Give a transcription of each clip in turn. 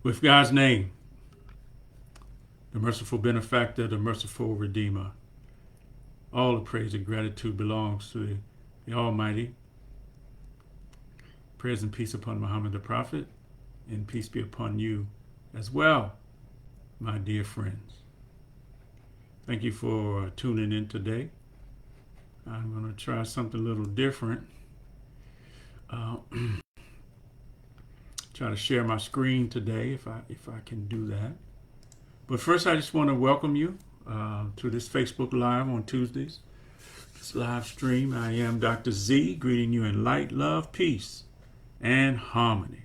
With God's name, the merciful benefactor, the merciful redeemer, all the praise and gratitude belongs to the Almighty. Prayers and peace upon Muhammad the Prophet, and peace be upon you as well, my dear friends. Thank you for tuning in today. I'm going to try something a little different. Try to share my screen today if I can do that. But first, I just want to welcome you to this Facebook Live on Tuesdays. This live stream. I am Dr. Z, greeting you in light, love, peace, and harmony.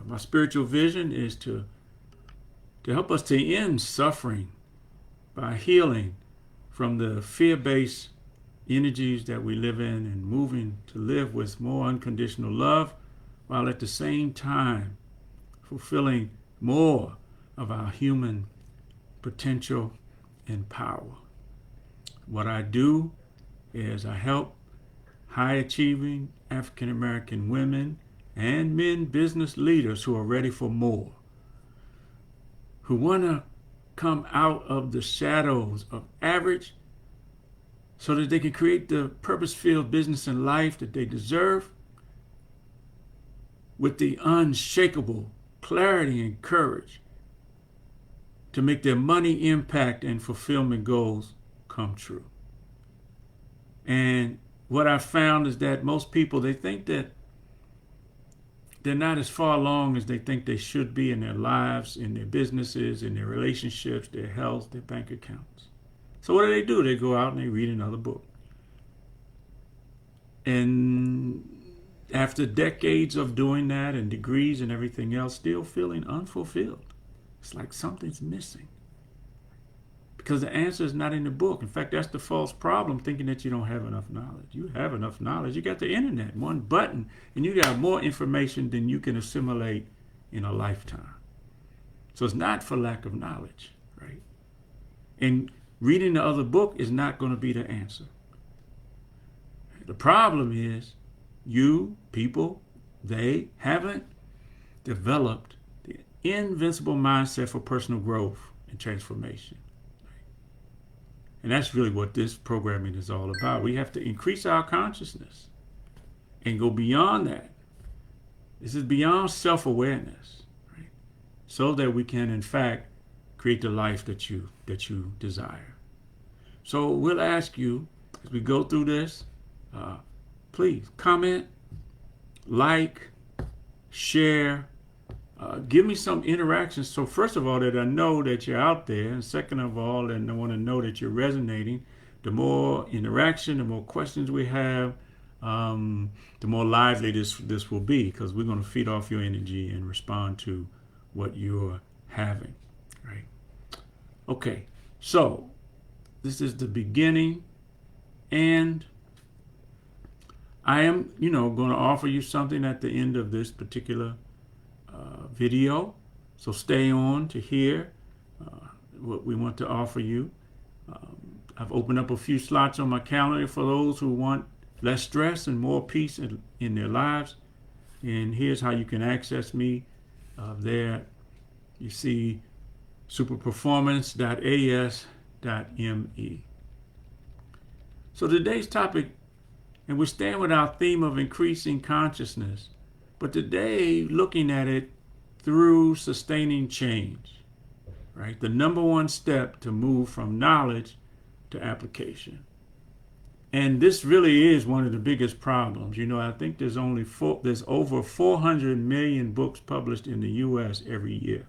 My spiritual vision is to help us to end suffering by healing from the fear-based energies that we live in and moving to live with more unconditional love, while at the same time fulfilling more of our human potential and power. What I do is I help high-achieving African American women and men business leaders who are ready for more, who want to come out of the shadows of average so that they can create the purpose-filled business and life that they deserve with the unshakable clarity and courage to make their money impact and fulfillment goals come true. And what I found is that most people, they think that they're not as far along as they think they should be in their lives, in their businesses, in their relationships, their health, their bank accounts. So what do? They go out and they read another book. And after decades of doing that and degrees and everything else, still feeling unfulfilled. It's like something's missing. Because the answer is not in the book. In fact, that's the false problem, thinking that you don't have enough knowledge. You have enough knowledge. You got the internet, one button, and you got more information than you can assimilate in a lifetime. So it's not for lack of knowledge, right? And reading the other book is not going to be the answer. The problem is you, people, they haven't developed the invincible mindset for personal growth and transformation. And that's really what this programming is all about. We have to increase our consciousness and go beyond that. This is beyond self-awareness, right? So that we can, in fact, create the life that you desire. So we'll ask you, as we go through this, please comment, like, share, give me some interaction. So first of all, that I know that you're out there, and second of all, and I want to know that you're resonating. The more interaction, the more questions we have, the more lively this will be, because we're going to feed off your energy and respond to what you're having, right? Okay, so this is the beginning, and I am, going to offer you something at the end of this particular video. So stay on to hear what we want to offer you. I've opened up a few slots on my calendar for those who want less stress and more peace in their lives. And here's how you can access me. There you see superperformance.as.me. So today's topic, and we're staying with our theme of increasing consciousness, but today looking at it through sustaining change, right? The number one step to move from knowledge to application. And this really is one of the biggest problems. I think there's over 400 million books published in the U.S. every year.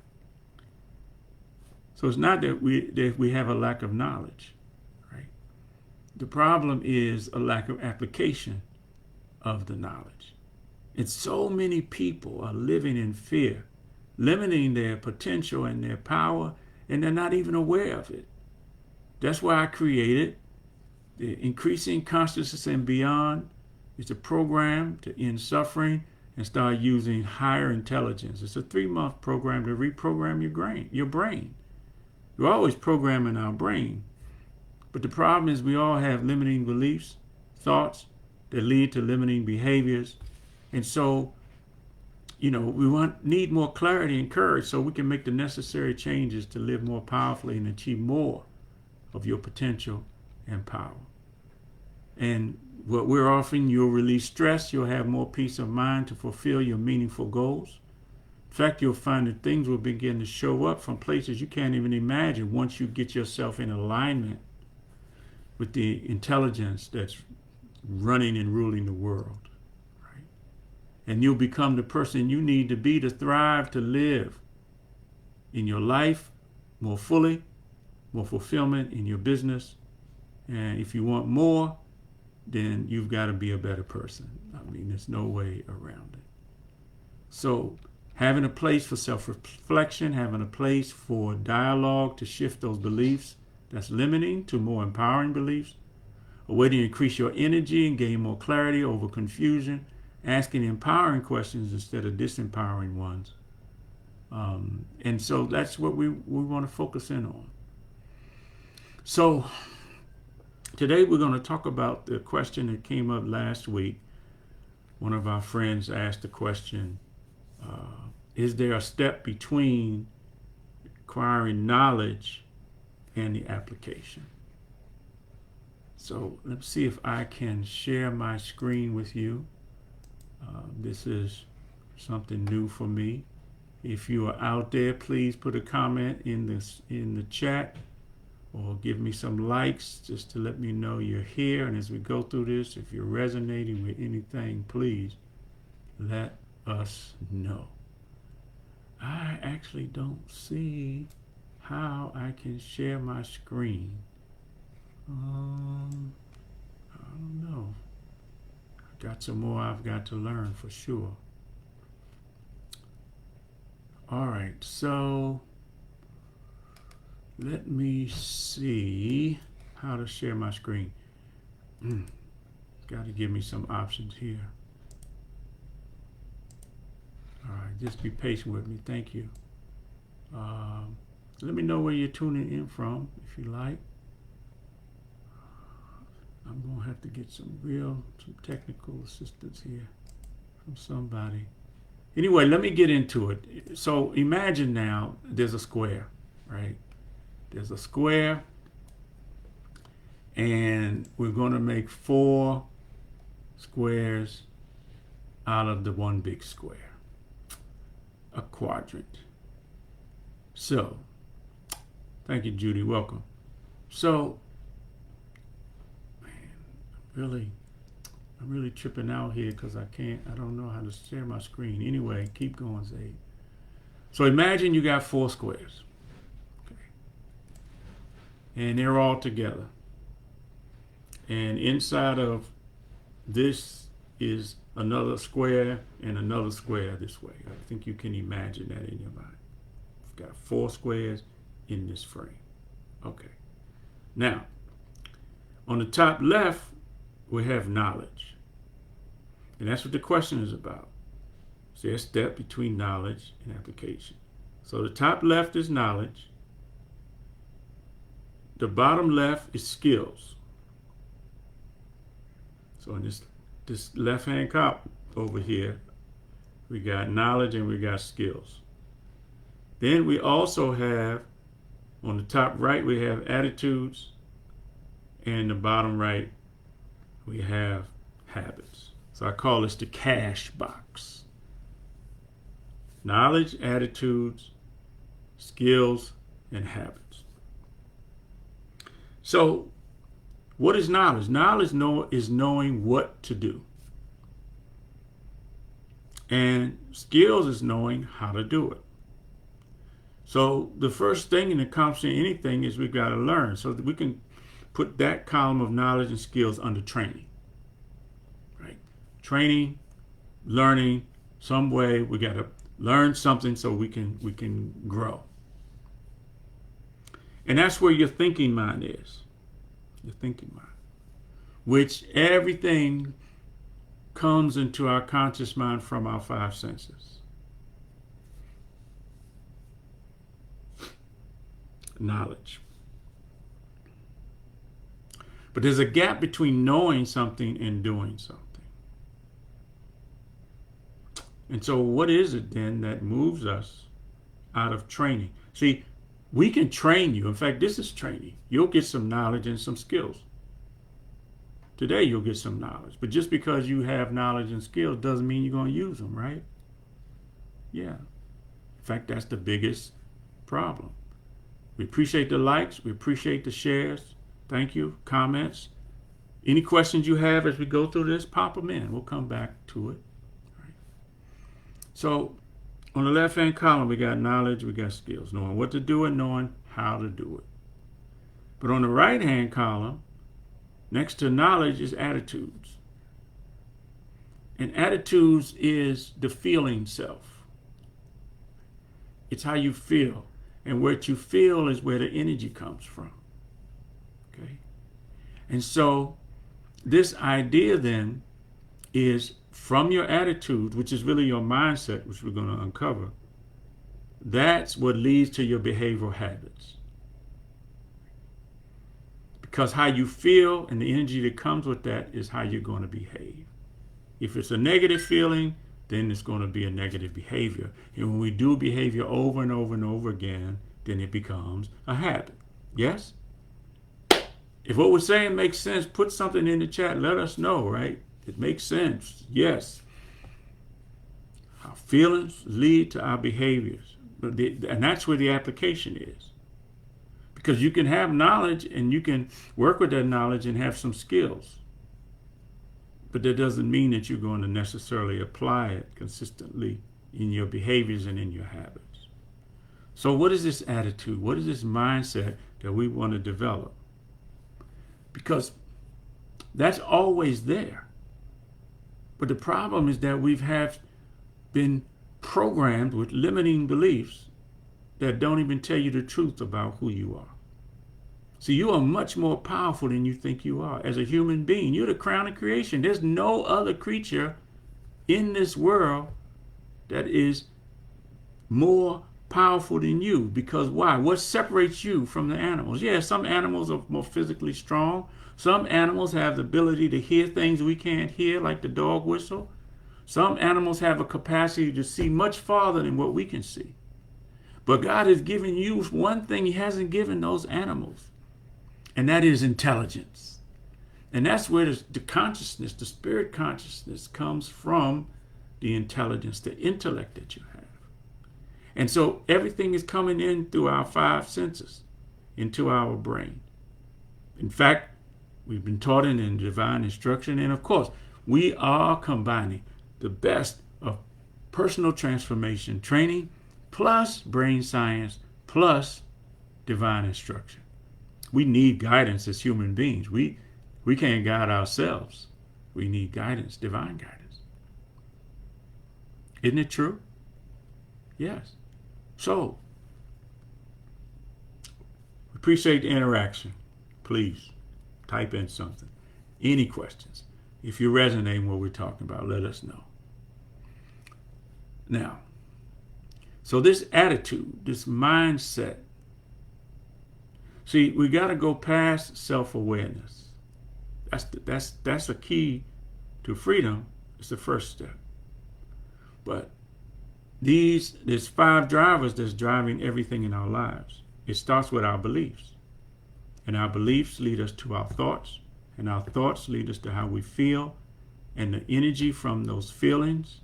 So it's not that we have a lack of knowledge, right? The problem is a lack of application of the knowledge. And so many people are living in fear, limiting their potential and their power, and they're not even aware of it. That's why I created the Increasing Consciousness and Beyond. It's a program to end suffering and start using higher intelligence. It's a 3-month program to reprogram your brain. We're always programming our brain. But the problem is we all have limiting beliefs, thoughts that lead to limiting behaviors. And so we need more clarity and courage so we can make the necessary changes to live more powerfully and achieve more of your potential and power. And what we're offering, you'll release stress, you'll have more peace of mind to fulfill your meaningful goals. In fact, you'll find that things will begin to show up from places you can't even imagine once you get yourself in alignment with the intelligence that's running and ruling the world. Right? And you'll become the person you need to be to thrive, to live in your life more fully, more fulfillment in your business. And if you want more, then you've got to be a better person. I mean, there's no way around it. So having a place for self-reflection, having a place for dialogue to shift those beliefs that's limiting to more empowering beliefs, a way to increase your energy and gain more clarity over confusion, asking empowering questions instead of disempowering ones. And so that's what we want to focus in on. So today we're going to talk about the question that came up last week. One of our friends asked the question, is there a step between acquiring knowledge and the application? So let's see if I can share my screen with you. This is something new for me. If you are out there, please put a comment in the chat or give me some likes just to let me know you're here. And as we go through this, if you're resonating with anything, please let us know. I actually don't see how I can share my screen. I don't know. I've got some more I've got to learn for sure. All right, so let me see how to share my screen. Got to give me some options here. All right, just be patient with me. Thank you. Let me know where you're tuning in from, if you like. I'm going to have to get some technical assistance here from somebody. Anyway, let me get into it. So imagine now there's a square, right? There's a square, and we're going to make 4 squares out of the one big square, a quadrant. So, thank you, Judy. Welcome. So, man, I'm really tripping out here because I don't know how to share my screen. Anyway, keep going, Zayd. So imagine you got 4 squares. Okay. And they're all together. And inside of this is another square and another square this way. I think you can imagine that in your mind. You've got 4 squares in this frame. Okay. Now, on the top left, we have knowledge. And that's what the question is about. Is there a step between knowledge and application? So the top left is knowledge. The bottom left is skills. So in this left-hand column over here, we got knowledge and we got skills. Then we also have, on the top right, we have attitudes. And the bottom right, we have habits. So I call this the cash box. Knowledge, attitudes, skills, and habits. So what is knowledge? Knowledge is knowing what to do. And skills is knowing how to do it. So the first thing in accomplishing anything is we've got to learn. So that we can put that column of knowledge and skills under training. Training, learning, some way we got to learn something so we can grow. And that's where your thinking mind is. Your thinking mind. Which everything comes into our conscious mind from our 5 senses. Knowledge. But there's a gap between knowing something and doing something. And so what is it then that moves us out of training? See, we can train you. In fact, this is training. You'll get some knowledge and some skills. Today you'll get some knowledge. But just because you have knowledge and skills doesn't mean you're going to use them, right? Yeah. In fact, that's the biggest problem. We appreciate the likes. We appreciate the shares. Thank you. Comments. Any questions you have as we go through this, pop them in. We'll come back to it. Right. So on the left-hand column, we got knowledge, we got skills, knowing what to do and knowing how to do it. But on the right-hand column, next to knowledge is attitudes. And attitudes is the feeling self. It's how you feel. And what you feel is where the energy comes from. Okay? And so this idea then is from your attitude, which is really your mindset, which we're going to uncover. That's what leads to your behavioral habits. Because how you feel and the energy that comes with that is how you're going to behave. If it's a negative feeling, then it's going to be a negative behavior. And when we do behavior over and over and over again, then it becomes a habit. Yes? If what we're saying makes sense, put something in the chat. Let us know, right? It makes sense. Yes. Our feelings lead to our behaviors. And that's where the application is. Because you can have knowledge and you can work with that knowledge and have some skills. But that doesn't mean that you're going to necessarily apply it consistently in your behaviors and in your habits. So what is this attitude? What is this mindset that we want to develop? Because that's always there. But the problem is that we have been programmed with limiting beliefs that don't even tell you the truth about who you are. See, you are much more powerful than you think you are. As a human being, you're the crown of creation. There's no other creature in this world that is more powerful than you. Because why? What separates you from the animals? Yeah, some animals are more physically strong. Some animals have the ability to hear things we can't hear, like the dog whistle. Some animals have a capacity to see much farther than what we can see. But God has given you one thing He hasn't given those animals. And that is intelligence. And that's where the consciousness, the spirit consciousness comes from, the intelligence, the intellect that you have. And so everything is coming in through our five senses, into our brain. In fact, we've been taught in divine instruction. And of course, we are combining the best of personal transformation training plus brain science plus divine instruction. We need guidance as human beings. We can't guide ourselves. We need guidance, divine guidance. Isn't it true? Yes. So, appreciate the interaction. Please type in something. Any questions? If you're resonating what we're talking about, let us know. Now, so this attitude, this mindset, see, we got to go past self-awareness. That's a key to freedom. It's the first step. But there's five drivers that's driving everything in our lives. It starts with our beliefs. And our beliefs lead us to our thoughts. And our thoughts lead us to how we feel. And the energy from those feelings,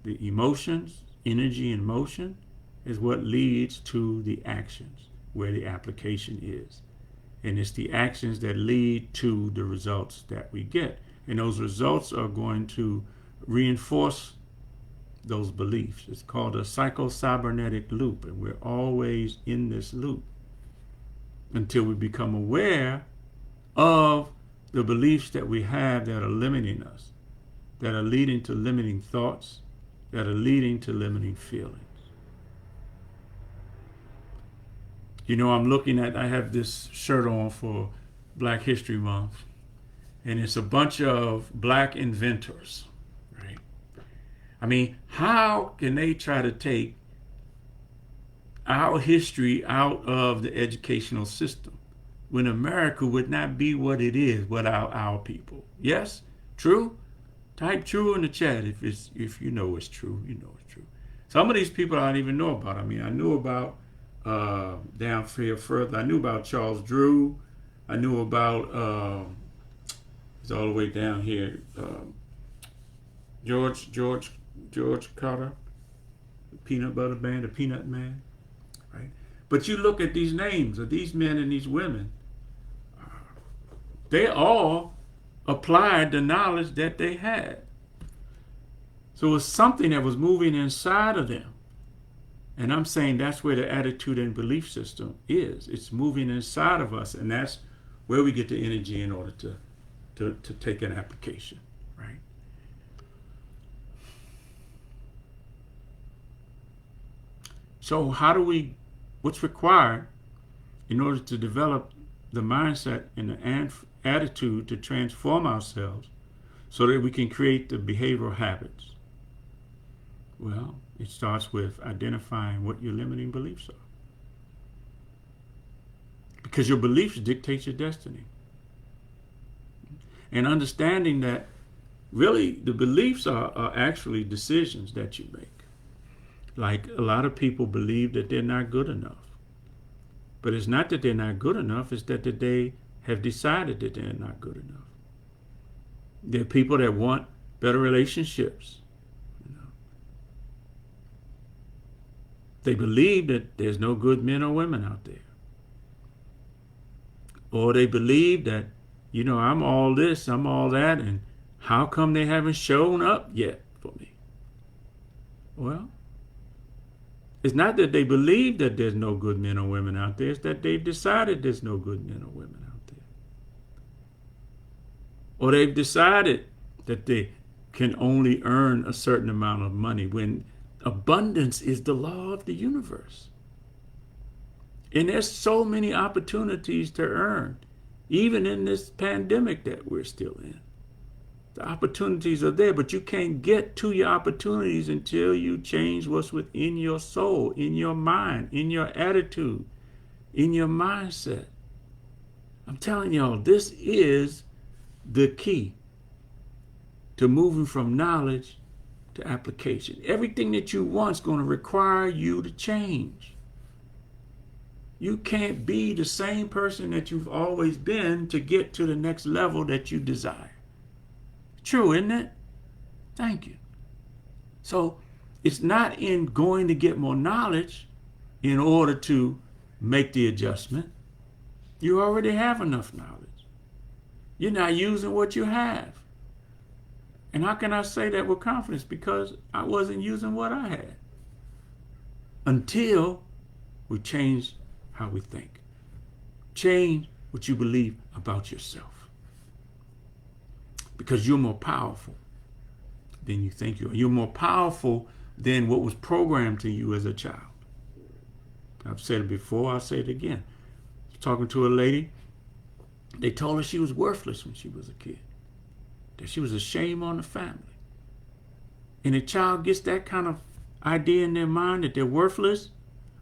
the emotions, energy and motion, is what leads to the actions, where the application is. And it's the actions that lead to the results that we get. And those results are going to reinforce those beliefs. It's called a psychocybernetic loop, and we're always in this loop until we become aware of the beliefs that we have that are limiting us, that are leading to limiting thoughts, that are leading to limiting feelings. You know, I have this shirt on for Black History Month, and it's a bunch of black inventors, right? I mean, how can they try to take our history out of the educational system when America would not be what it is without our people? Yes? True? Type true in the chat if you know it's true. You know it's true. Some of these people I didn't even know about. I mean, I knew about down here further. I knew about Charles Drew. I knew about it's all the way down here. George Carter, the Peanut Butter Man, the Peanut Man, right? But you look at these names of these men and these women. They all applied the knowledge that they had. So it was something that was moving inside of them. And I'm saying that's where the attitude and belief system is. It's moving inside of us, and that's where we get the energy in order to take an application, right? So what's required in order to develop the mindset and the attitude to transform ourselves so that we can create the behavioral habits? Well, it starts with identifying what your limiting beliefs are. Because your beliefs dictate your destiny. And understanding that really the beliefs are actually decisions that you make. Like a lot of people believe that they're not good enough. But it's not that they're not good enough, it's that they have decided that they're not good enough. There are people that want better relationships. They believe that there's no good men or women out there. Or they believe that, I'm all this, I'm all that, and how come they haven't shown up yet for me? Well, it's not that they believe that there's no good men or women out there, it's that they've decided there's no good men or women out there. Or they've decided that they can only earn a certain amount of money when abundance is the law of the universe. And there's so many opportunities to earn, even in this pandemic that we're still in. The opportunities are there, but you can't get to your opportunities until you change what's within your soul, in your mind, in your attitude, in your mindset. I'm telling y'all, this is the key to moving from knowledge to application. Everything that you want is going to require you to change. You can't be the same person that you've always been to get to the next level that you desire. True, isn't it? Thank you. So it's not in going to get more knowledge in order to make the adjustment. You already have enough knowledge. You're not using what you have. And how can I say that with confidence? Because I wasn't using what I had. Until we change how we think. Change what you believe about yourself. Because you're more powerful than you think you are. You're more powerful than what was programmed to you as a child. I've said it before, I'll say it again. I was talking to a lady. They told her she was worthless when she was a kid. That she was a shame on the family. And a child gets that kind of idea in their mind that they're worthless,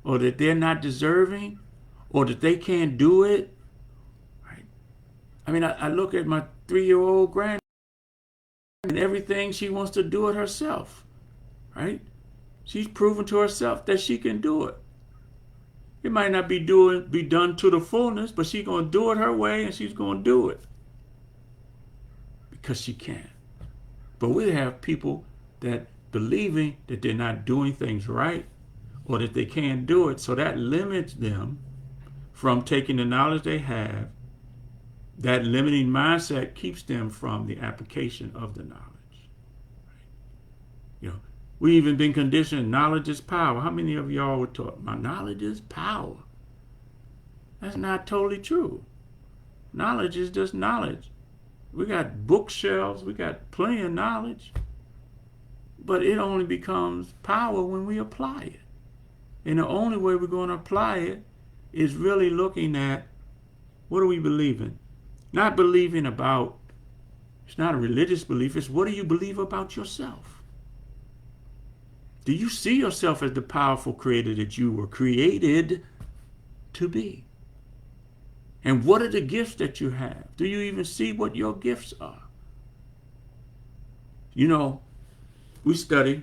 or that they're not deserving, or that they can't do it. Right? I mean, I look at my 3-year-old granddaughter and everything, she wants to do it herself. Right? She's proven to herself that she can do it. It might not be done to the fullness, but she's going to do it her way, and she's going to do it. Because she can. But we have people that believing that they're not doing things right, or that they can't do it, so that limits them from taking the knowledge they have. That limiting mindset keeps them from the application of the knowledge. We even been conditioned, knowledge is power. How many of y'all were taught, my knowledge is power? That's not totally true. Knowledge is just knowledge. We got bookshelves, we got plenty of knowledge, but it only becomes power when we apply it. And the only way we're going to apply it is really looking at, what do we believe in? Not believing about, it's not a religious belief, it's what do you believe about yourself? Do you see yourself as the powerful creator that you were created to be? And what are the gifts that you have? Do you even see what your gifts are? You know, we study,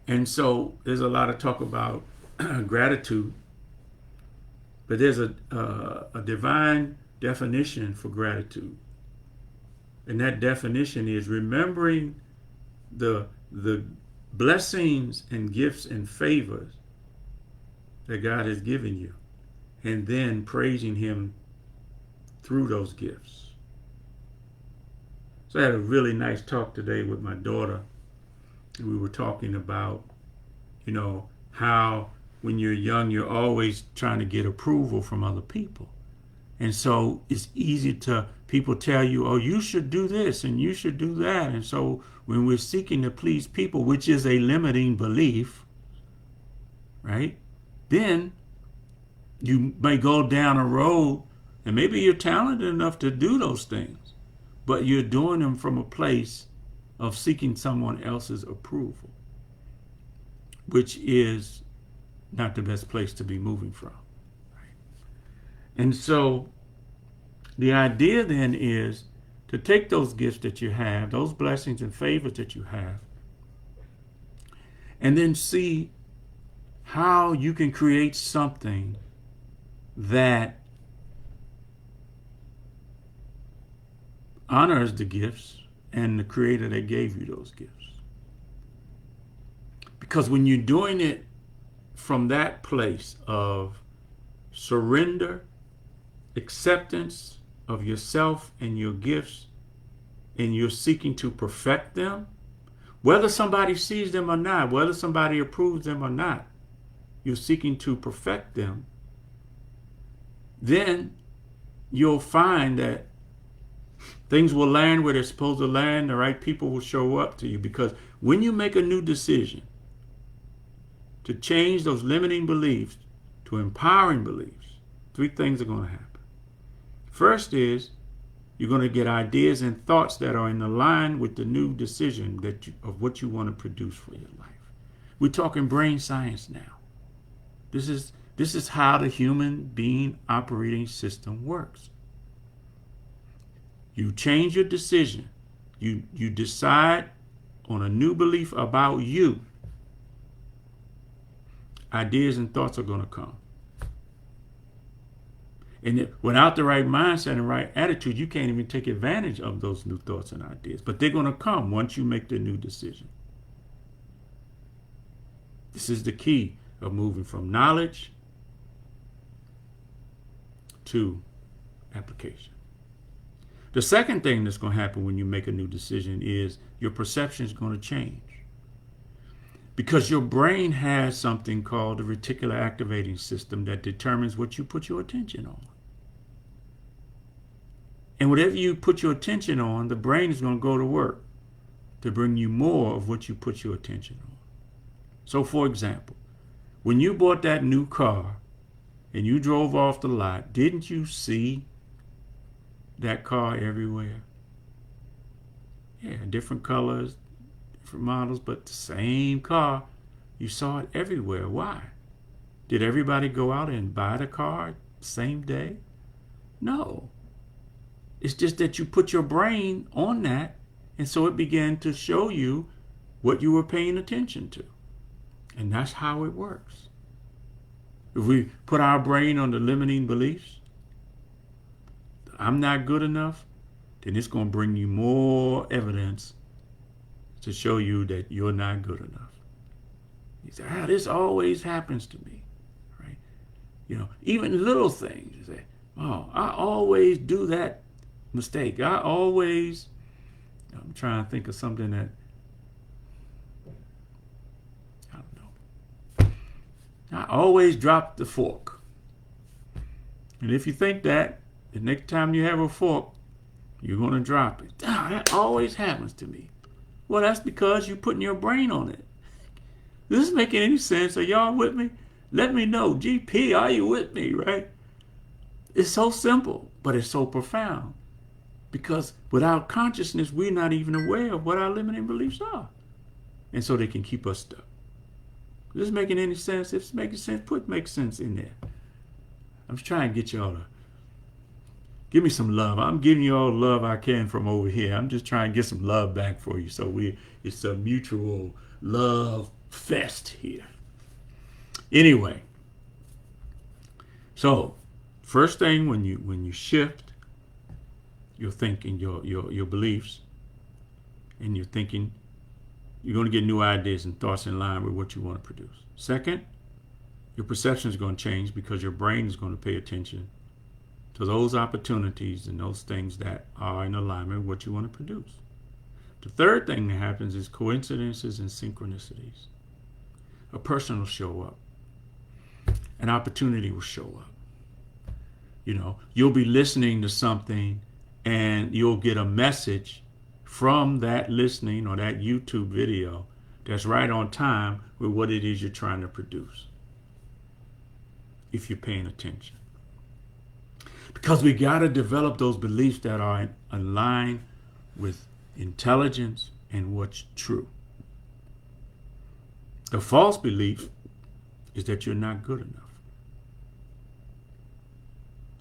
and so there's a lot of talk about gratitude, but there's a divine definition for gratitude. And that definition is remembering the blessings and gifts and favors that God has given you, and then praising Him through those gifts. So I had a really nice talk today with my daughter. We were talking about, how when you're young, you're always trying to get approval from other people. And so it's easy to, people tell you, oh, you should do this and you should do that. And so when we're seeking to please people, which is a limiting belief, right? Then you may go down a road, and maybe you're talented enough to do those things, but you're doing them from a place of seeking someone else's approval, which is not the best place to be moving from. Right? And so the idea then is to take those gifts that you have, those blessings and favors that you have, and then see how you can create something that honors the gifts and the creator that gave you those gifts. Because when you're doing it from that place of surrender, acceptance of yourself and your gifts, and you're seeking to perfect them, whether somebody sees them or not, whether somebody approves them or not, you're seeking to perfect them, then you'll find that things will land where they're supposed to land. The right people will show up to you. Because when you make a new decision to change those limiting beliefs to empowering beliefs, three things are going to happen. First is you're going to get ideas and thoughts that are in line with the new decision of what you want to produce for your life. We're talking brain science now. This is how the human being operating system works. You change your decision. You decide on a new belief about you. Ideas and thoughts are going to come. And without the right mindset and right attitude, you can't even take advantage of those new thoughts and ideas. But they're going to come once you make the new decision. This is the key of moving from knowledge to application. The second thing that's going to happen when you make a new decision is your perception is going to change. Because your brain has something called the reticular activating system that determines what you put your attention on. And whatever you put your attention on, the brain is going to go to work to bring you more of what you put your attention on. So, for example, when you bought that new car and you drove off the lot, didn't you see that car everywhere? Yeah, different colors, different models, but the same car. You saw it everywhere. Why? Did everybody go out and buy the car the same day? No. It's just that you put your brain on that, and so it began to show you what you were paying attention to. And that's how it works. If we put our brain on the limiting beliefs, I'm not good enough, then it's going to bring you more evidence to show you that you're not good enough. You say, this always happens to me, right? Even little things. You say, I always do that mistake. I'm trying to think of something that, I always drop the fork. And if you think that, the next time you have a fork, you're going to drop it. That always happens to me. Well, that's because you're putting your brain on it. This is making any sense? Are y'all with me? Let me know. GP, are you with me, right? It's so simple, but it's so profound. Because without consciousness, we're not even aware of what our limiting beliefs are. And so they can keep us stuck. Is this making any sense? If it's making sense, make sense in there. I'm trying to get y'all to Give me some love. I'm giving you all the love I can from over here. I'm just trying to get some love back for you. So it's a mutual love fest here. Anyway, so first thing when you shift your thinking, your beliefs, and you're thinking, you're going to get new ideas and thoughts in line with what you want to produce. Second, your perception is going to change because your brain is going to pay attention to those opportunities and those things that are in alignment with what you want to produce. The third thing that happens is coincidences and synchronicities. A person will show up. An opportunity will show up. You know, you'll be listening to something and you'll get a message from that listening or that YouTube video that's right on time with what it is you're trying to produce, if you're paying attention. Because we got to develop those beliefs that are in line with intelligence and what's true. The false belief is that you're not good enough.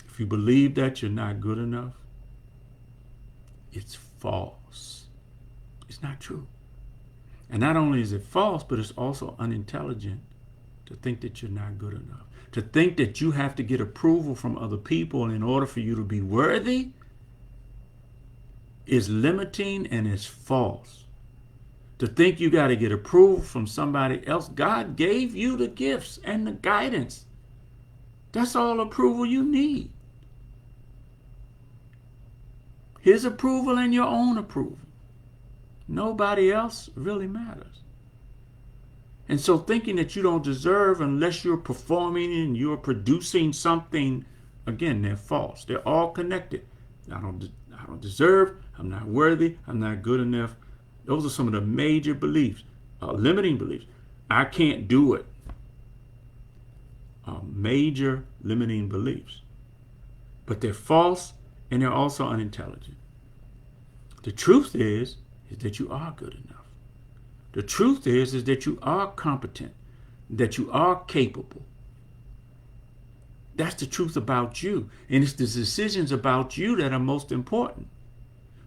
If you believe that you're not good enough, it's false. It's not true. And not only is it false, but it's also unintelligent to think that you're not good enough. To think that you have to get approval from other people in order for you to be worthy is limiting and is false. To think you got to get approval from somebody else. God gave you the gifts and the guidance. That's all approval you need. His approval and your own approval. Nobody else really matters. And so thinking that you don't deserve unless you're performing and you're producing something, again, they're false. They're all connected. I don't deserve, I'm not worthy, I'm not good enough. Those are some of the major beliefs, limiting beliefs. I can't do it. Major limiting beliefs. But they're false and they're also unintelligent. The truth is that you are good enough. The truth is that you are competent, that you are capable. That's the truth about you. And it's the decisions about you that are most important.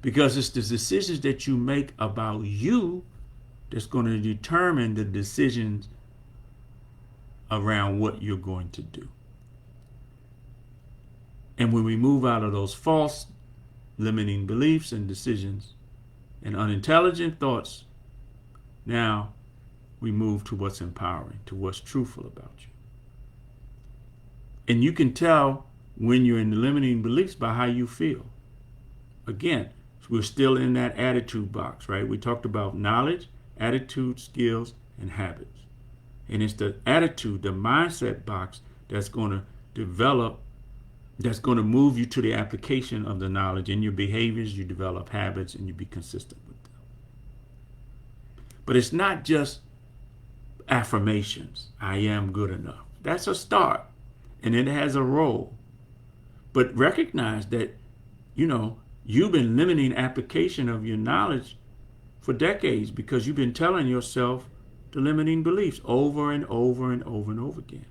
Because it's the decisions that you make about you that's going to determine the decisions around what you're going to do. And when we move out of those false limiting beliefs and decisions and unintelligent thoughts, now we move to what's empowering, to what's truthful about you. And you can tell when you're in the limiting beliefs by how you feel. Again, we're still in that attitude box, right? We talked about knowledge, attitude, skills, and habits. And it's the attitude, the mindset box that's going to develop, that's going to move you to the application of the knowledge. In your behaviors, you develop habits and you be consistent with them. But it's not just affirmations. I am good enough. That's a start. And it has a role. But recognize that, you've been limiting application of your knowledge for decades because you've been telling yourself the limiting beliefs over and over and over and over again.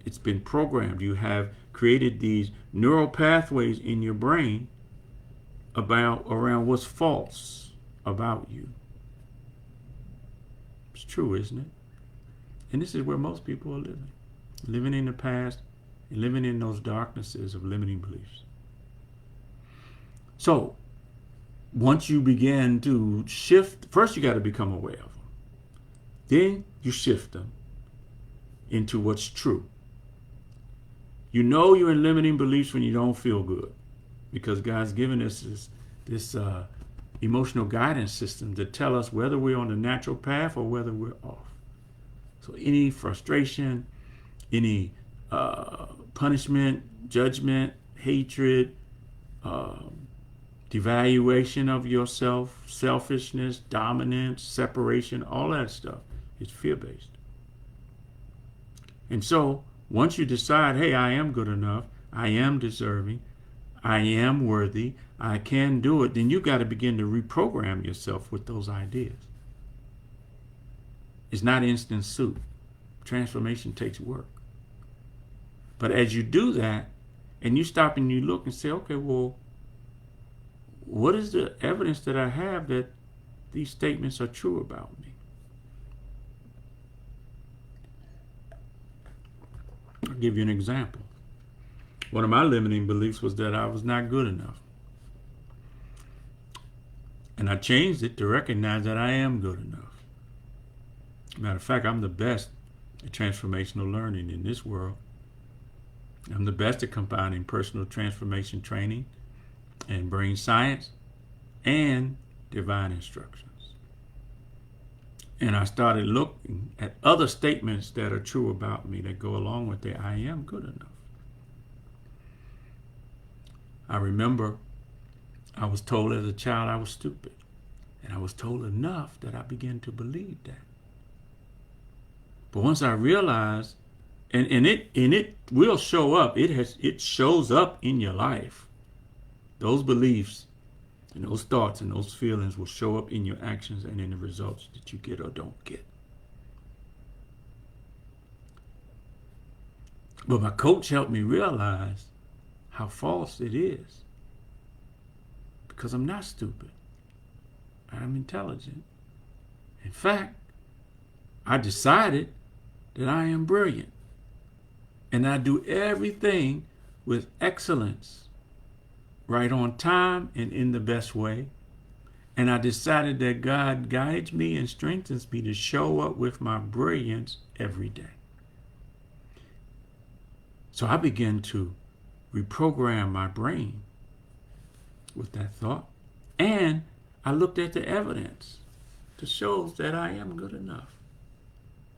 It's been programmed. You have created these neural pathways in your brain around what's false about you. It's true, isn't it? And this is where most people are living in the past and living in those darknesses of limiting beliefs. So, once you begin to shift, first you got to become aware of them. Then you shift them into what's true. You know you're in limiting beliefs when you don't feel good, because God's given us this emotional guidance system to tell us whether we're on the natural path or whether we're off. So any frustration, any punishment, judgment, hatred, devaluation of yourself, selfishness, dominance, separation, all that stuff is fear-based. And so once you decide, hey, I am good enough, I am deserving, I am worthy, I can do it, then you got to begin to reprogram yourself with those ideas. It's not instant soup. Transformation takes work. But as you do that, And you stop and you look and say, okay, well, what is the evidence that I have that these statements are true about me? I'll give you an example. One of my limiting beliefs was that I was not good enough. And I changed it to recognize that I am good enough. Matter of fact, I'm the best at transformational learning in this world. I'm the best at combining personal transformation training and brain science and divine instructions. And I started looking at other statements that are true about me that go along with the I am good enough. I remember I was told as a child I was stupid. And I was told enough that I began to believe that. But once I realized, and it will show up, it shows up in your life. Those beliefs and those thoughts and those feelings will show up in your actions and in the results that you get or don't get. But my coach helped me realize how false it is. Because I'm not stupid. I'm intelligent. In fact, I decided that I am brilliant. And I do everything with excellence, right on time and in the best way. And I decided that God guides me and strengthens me to show up with my brilliance every day. So I began to reprogram my brain with that thought. And I looked at the evidence to show that I am good enough.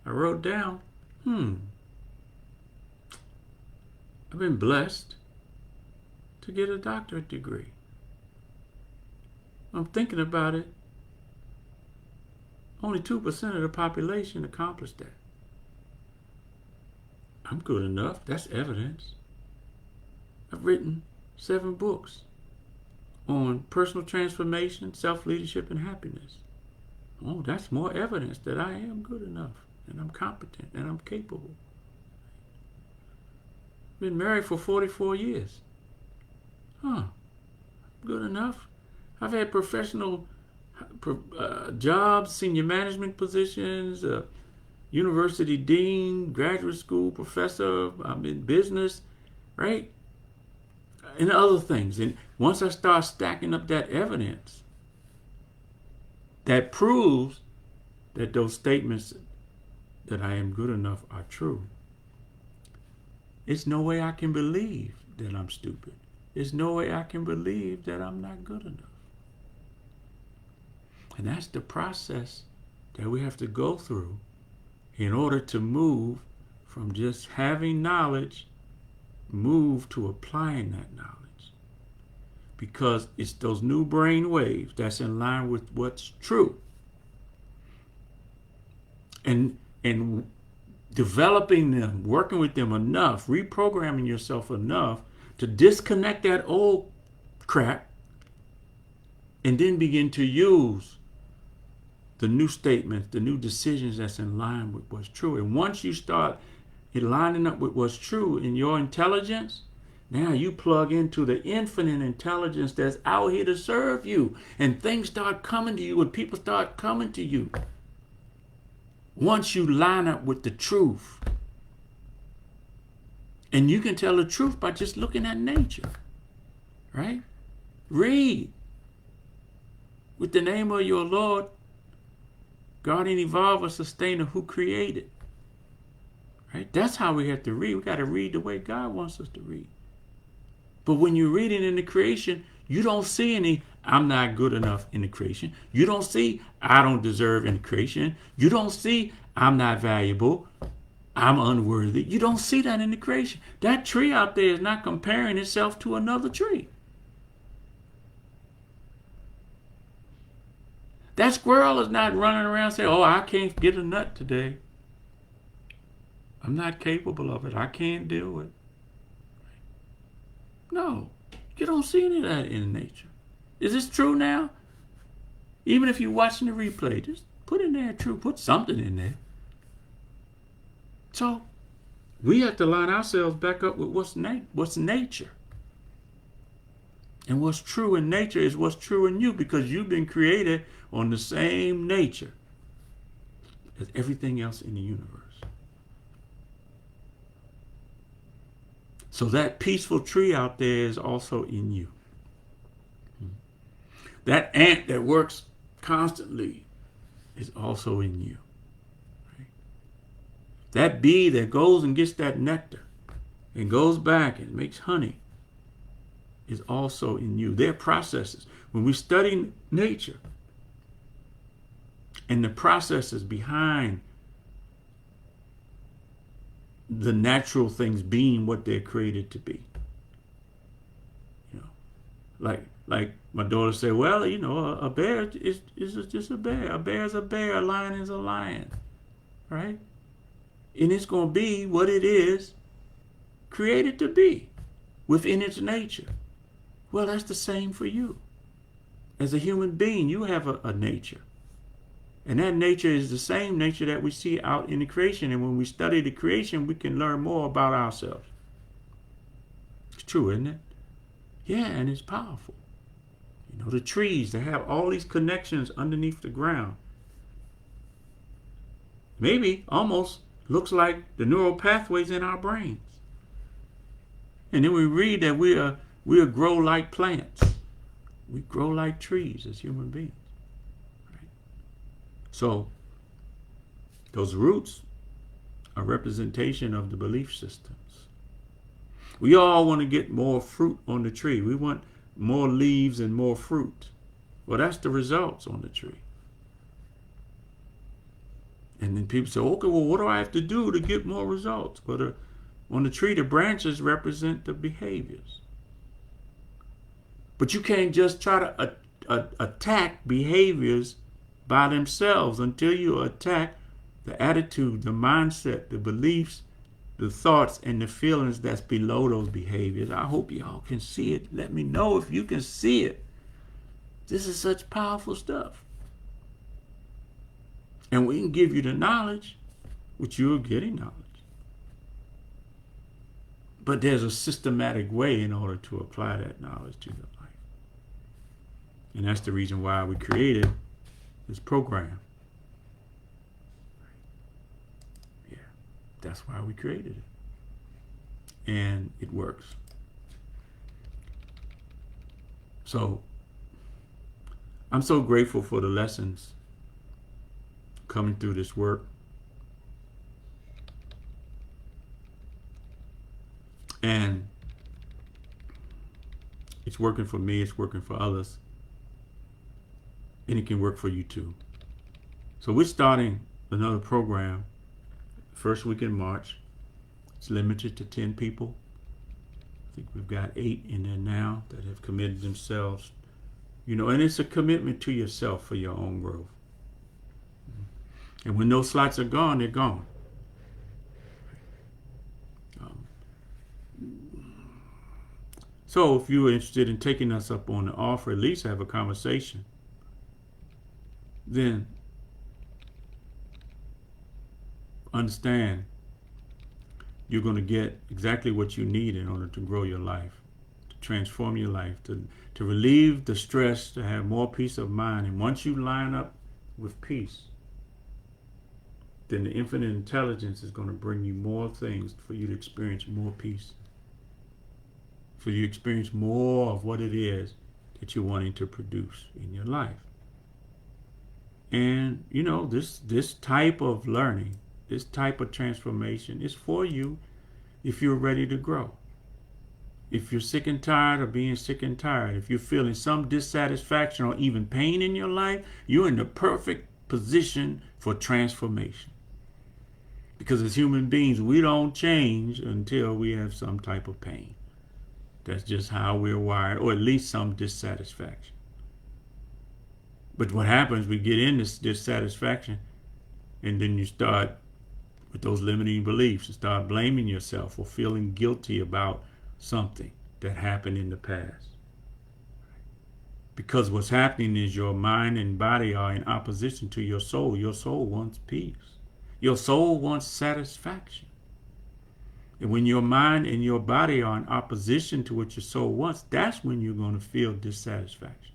I wrote down, I've been blessed to get a doctorate degree. I'm thinking about it. Only 2% of the population accomplished that. I'm good enough. That's evidence. I've written 7 books on personal transformation, self-leadership, and happiness. Oh, that's more evidence that I am good enough, and I'm competent, and I'm capable. Been married for 44 years. Good enough. I've had professional jobs, senior management positions, university dean, graduate school professor. I'm in business, right? And other things. And once I start stacking up that evidence, that proves that those statements that I am good enough are true. It's no way I can believe that I'm stupid. There's no way I can believe that I'm not good enough. And that's the process that we have to go through in order to move from just having knowledge, move to applying that knowledge. Because it's those new brain waves that's in line with what's true. And developing them, working with them enough, reprogramming yourself enough to disconnect that old crap and then begin to use the new statements, the new decisions that's in line with what's true. And once you start lining up with what's true in your intelligence, now you plug into the infinite intelligence that's out here to serve you. And things start coming to you and people start coming to you. Once you line up with the truth. And you can tell the truth by just looking at nature. Right? Read. With the name of your Lord, guardian, evolver, sustainer, who created. Right? That's how we have to read. We got to read the way God wants us to read. But when you're reading in the creation, you don't see any, I'm not good enough in the creation. You don't see, I don't deserve in the creation. You don't see, I'm not valuable. I'm unworthy. You don't see that in the creation. That tree out there is not comparing itself to another tree. That squirrel is not running around saying, oh, I can't get a nut today. I'm not capable of it. I can't do it. No, you don't see any of that in nature. Is this true now? Even if you're watching the replay, just put in there true. Put something in there. So we have to line ourselves back up with what's nature. And what's true in nature is what's true in you, because you've been created on the same nature as everything else in the universe. So that peaceful tree out there is also in you. That ant that works constantly is also in you. Right? That bee that goes and gets that nectar and goes back and makes honey is also in you. They're processes. When we study nature and the processes behind the natural things being what they're created to be. You know, like my daughter said, well, you know, a bear is just a bear. A bear is a bear. A lion is a lion. Right? And it's going to be what it is created to be within its nature. Well, that's the same for you. As a human being, you have a nature. And that nature is the same nature that we see out in the creation. And when we study the creation, we can learn more about ourselves. It's true, isn't it? Yeah, and it's powerful. You know, the trees, they have all these connections underneath the ground. Maybe almost looks like the neural pathways in our brains. And then we read that we'll grow like plants. We grow like trees as human beings. Right? So those roots are representation of the belief systems. We all want to get more fruit on the tree. We want more leaves and more fruit. Well, that's the results on the tree. And then people say, okay, well, what do I have to do to get more results? Well, on the tree, the branches represent the behaviors. But you can't just try to attack behaviors by themselves until you attack the attitude, the mindset, the beliefs, the thoughts, and the feelings that's below those behaviors. I hope y'all can see it. Let me know if you can see it. This is such powerful stuff. And we can give you the knowledge, which you are getting knowledge. But there's a systematic way in order to apply that knowledge to your life. And that's the reason why we created this program. Yeah, that's why we created it. And it works. So, I'm so grateful for the lessons coming through this work. And it's working for me, it's working for others. And it can work for you too. So we're starting another program first week in March. It's limited to 10 people. I think we've got 8 in there now that have committed themselves. You know, and it's a commitment to yourself for your own growth. And when those slots are gone, they're gone. So if you're interested in taking us up on the offer, at least have a conversation, then understand you're going to get exactly what you need in order to grow your life, to transform your life, to relieve the stress, to have more peace of mind. And once you line up with peace, then the infinite intelligence is going to bring you more things for you to experience more peace. So you experience more of what it is that you're wanting to produce in your life. And, you know, this type of learning, this type of transformation is for you if you're ready to grow. If you're sick and tired of being sick and tired, if you're feeling some dissatisfaction or even pain in your life, you're in the perfect position for transformation. Because as human beings, we don't change until we have some type of pain. That's just how we're wired, or at least some dissatisfaction. But what happens, we get in this dissatisfaction, and then you start with those limiting beliefs and start blaming yourself or feeling guilty about something that happened in the past. Because what's happening is your mind and body are in opposition to your soul. Your soul wants peace. Your soul wants satisfaction. And when your mind and your body are in opposition to what your soul wants, that's when you're going to feel dissatisfaction.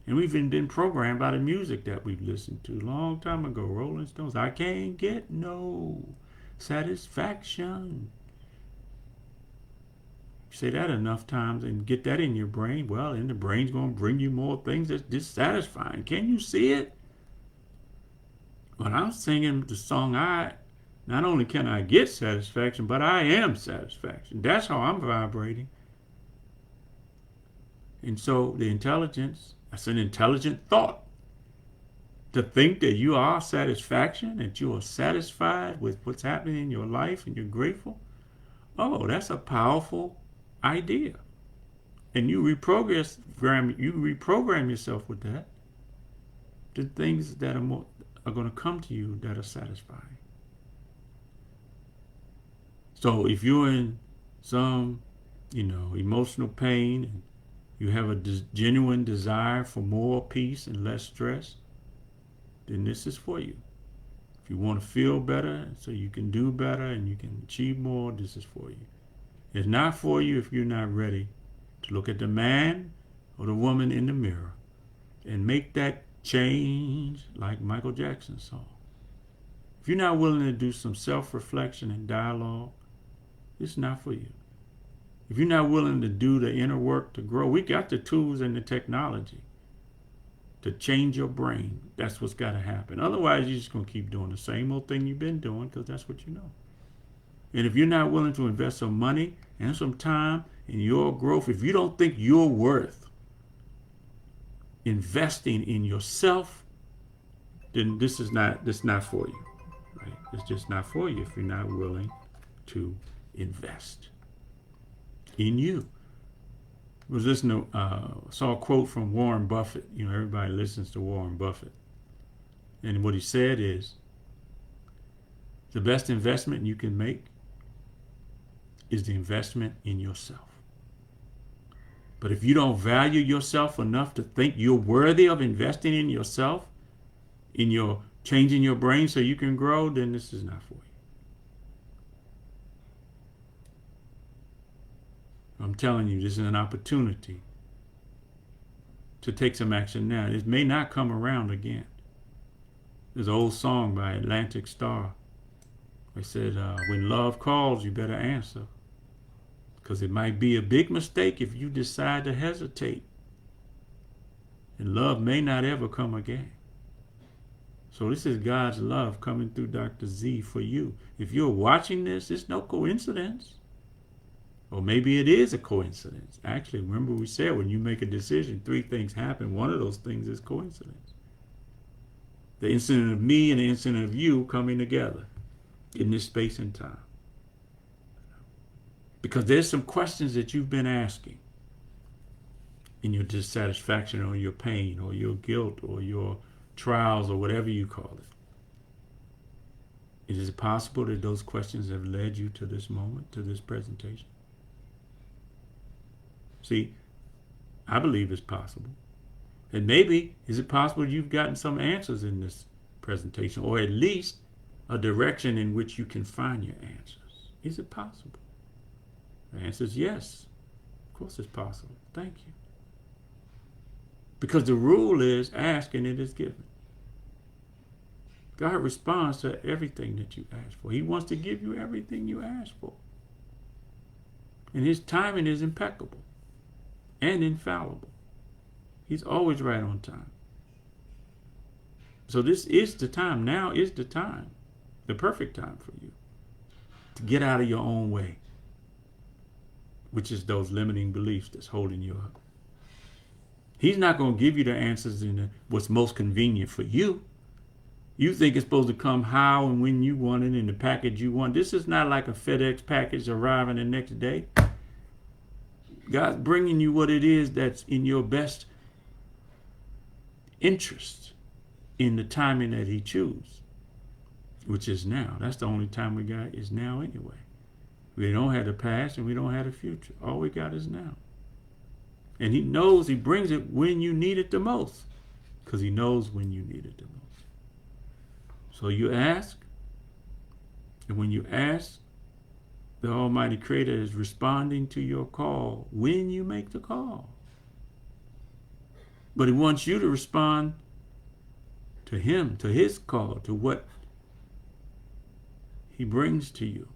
And we've even been programmed by the music that we've listened to a long time ago. Rolling Stones. I can't get no satisfaction. You say that enough times and get that in your brain, well, and the brain's going to bring you more things that's dissatisfying. Can you see it? When I'm singing the song, not only can I get satisfaction, but I am satisfaction. That's how I'm vibrating. And so the intelligence, that's an intelligent thought. To think that you are satisfaction, that you are satisfied with what's happening in your life and you're grateful. Oh, that's a powerful idea. And you reprogram yourself with that. The things that are going to come to you that are satisfying. So if you're in some, emotional pain, and you have a genuine desire for more peace and less stress, then this is for you. If you want to feel better so you can do better and you can achieve more, this is for you. It's not for you if you're not ready to look at the man or the woman in the mirror and make that change like Michael Jackson's song. If you're not willing to do some self-reflection and dialogue, it's not for you. If you're not willing to do the inner work to grow, we got the tools and the technology to change your brain. That's what's got to happen. Otherwise, you're just going to keep doing the same old thing you've been doing because that's what you know. And if you're not willing to invest some money and some time in your growth, if you don't think you're worth investing in yourself, then this is not for you. Right? It's just not for you if you're not willing to invest in you. I was listening to, saw a quote from Warren Buffett. Everybody listens to Warren Buffett. And what he said is, the best investment you can make is the investment in yourself. But if you don't value yourself enough to think you're worthy of investing in yourself, in your changing your brain so you can grow, then this is not for you. I'm telling you, this is an opportunity to take some action now. It may not come around again. There's an old song by Atlantic Starr. They said, when love calls, you better answer. Because it might be a big mistake if you decide to hesitate. And love may not ever come again. So this is God's love coming through Dr. Z for you. If you're watching this, it's no coincidence. Or maybe it is a coincidence. Actually, remember we said when you make a decision, 3 things happen. One of those things is coincidence. The incident of me and the incident of you coming together in this space and time. Because there's some questions that you've been asking in your dissatisfaction or your pain or your guilt or your trials or whatever you call it. Is it possible that those questions have led you to this moment, to this presentation? See, I believe it's possible. And maybe, is it possible you've gotten some answers in this presentation, or at least a direction in which you can find your answers? Is it possible? The answer is yes. Of course it's possible. Thank you. Because the rule is ask and it is given. God responds to everything that you ask for. He wants to give you everything you ask for. And his timing is impeccable and infallible. He's always right on time. So this is the time. Now is the time. The perfect time for you to get out of your own way, which is those limiting beliefs that's holding you up. He's not going to give you the answers in what's most convenient for you. You think it's supposed to come how and when you want it in the package you want. This is not like a FedEx package arriving the next day. God's bringing you what it is that's in your best interest in the timing that he chooses, which is now. That's the only time we got is now anyway. We don't have the past and we don't have the future. All we got is now. And he knows he brings it when you need it the most, because he knows when you need it the most. So you ask, and when you ask, The Almighty Creator is responding to your call when you make the call. But He wants you to respond to Him, to His call, to what He brings to you,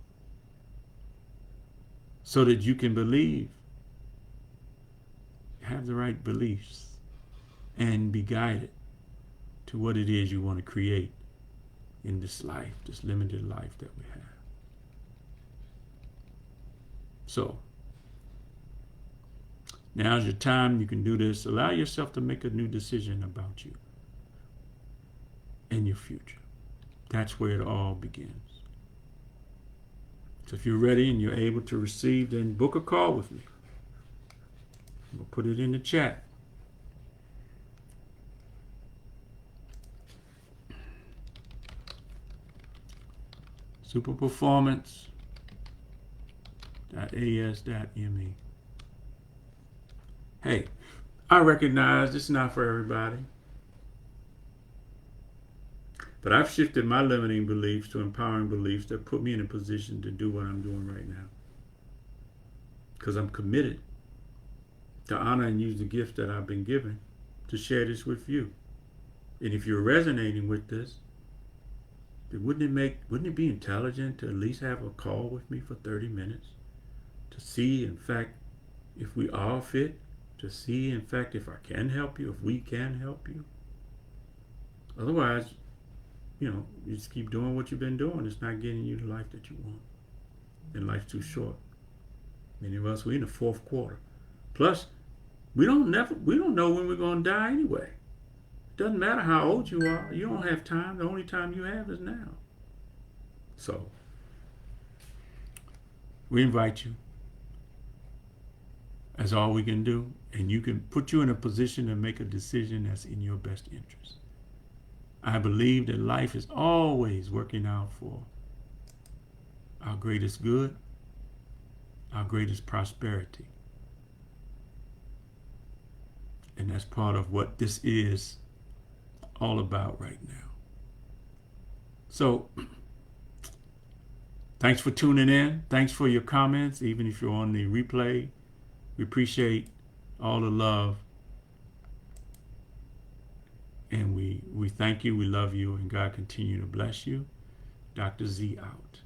so that you can believe, have the right beliefs, and be guided to what it is you want to create in this life, this limited life that we have. So, now's your time. You can do this. Allow yourself to make a new decision about you and your future. That's where it all begins. So if you're ready and you're able to receive, then book a call with me. We'll put it in the chat. Superperformance.as.me. Hey, I recognize this is not for everybody, but I've shifted my limiting beliefs to empowering beliefs that put me in a position to do what I'm doing right now. Because I'm committed to honor and use the gift that I've been given to share this with you. And if you're resonating with this, then wouldn't it be intelligent to at least have a call with me for 30 minutes to see, in fact, if we all fit, to see, in fact, if I can help you, if we can help you. Otherwise, you just keep doing what you've been doing. It's not getting you the life that you want. And life's too short. Many of us, we're in the fourth quarter. Plus, we don't know when we're going to die anyway. It doesn't matter how old you are. You don't have time. The only time you have is now. So, we invite you. That's all we can do. And you can put you in a position to make a decision that's in your best interest. I believe that life is always working out for our greatest good, our greatest prosperity. And that's part of what this is all about right now. So, thanks for tuning in. Thanks for your comments, even if you're on the replay. We appreciate all the love. And we thank you, we love you, and God continue to bless you. Dr. Z out.